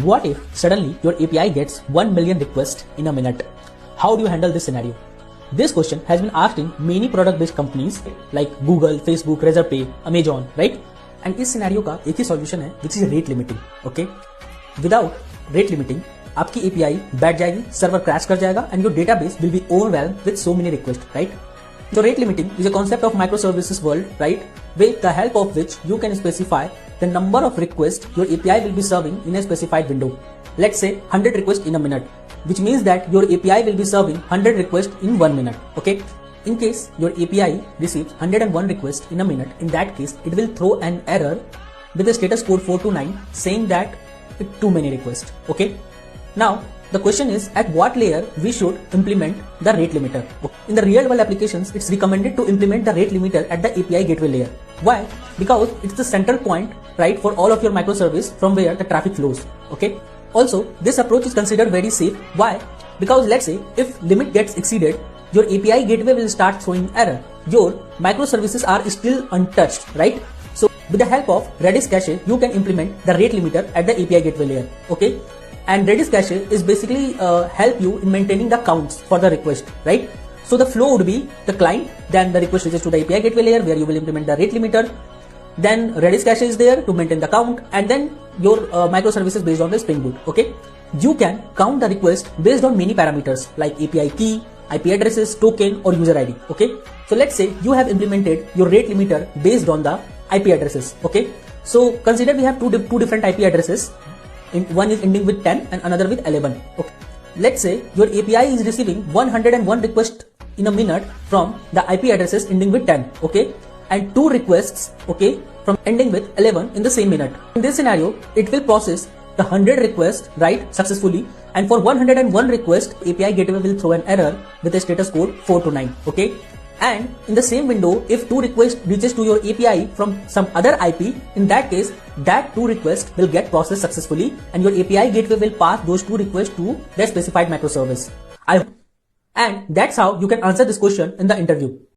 What if suddenly your API gets 1 million requests in a minute? How do you handle this scenario? This question has been asked in many product-based companies like Google, Facebook, Razorpay, Amazon, right? And इस scenario का एक ही solution है, which is rate limiting. Okay? Without rate limiting, आपकी API बैठ जाएगी, server crash कर जाएगा, and your database will be overwhelmed with so many requests, right? So rate limiting is a concept of microservices world, right? With the help of which you can specify the number of requests your API will be serving in a specified window. Let's say 100 requests in a minute, which means that your API will be serving 100 requests in 1 minute. Okay. In case your API receives 101 requests in a minute, in that case, it will throw an error with the status code 429 saying that it's too many requests. Okay. Now, the question is at what layer we should implement the rate limiter. In the real world applications, it's recommended to implement the rate limiter at the API gateway layer. Why? Because it's the central point, right, for all of your microservice from where the traffic flows. Okay. Also, this approach is considered very safe. Why? Because let's say if limit gets exceeded, your API gateway will start throwing error. Your microservices are still untouched, right? So with the help of Redis cache, you can implement the rate limiter at the API gateway layer. Okay. And Redis cache is basically help you in maintaining the counts for the request, right? So the flow would be the client, then the request reaches to the API gateway layer where you will implement the rate limiter. Then Redis cache is there to maintain the count, and then your microservices based on the Spring Boot. Okay, you can count the request based on many parameters like API key, IP addresses, token, or user ID. Okay, so let's say you have implemented your rate limiter based on the IP addresses. Okay, so consider we have two different IP addresses. One is ending with 10 and another with 11. Okay. Let's say your API is receiving 101 requests in a minute from the IP addresses ending with 10. Okay, and 2 requests, okay, from ending with 11 in the same minute. In this scenario, it will process the 100 requests, right, successfully, and for 101 requests, API gateway will throw an error with a status code 429. Okay. And in the same window, if 2 requests reaches to your API from some other IP, in that case, that 2 requests will get processed successfully and your API gateway will pass those 2 requests to their specified microservice. And that's how you can answer this question in the interview.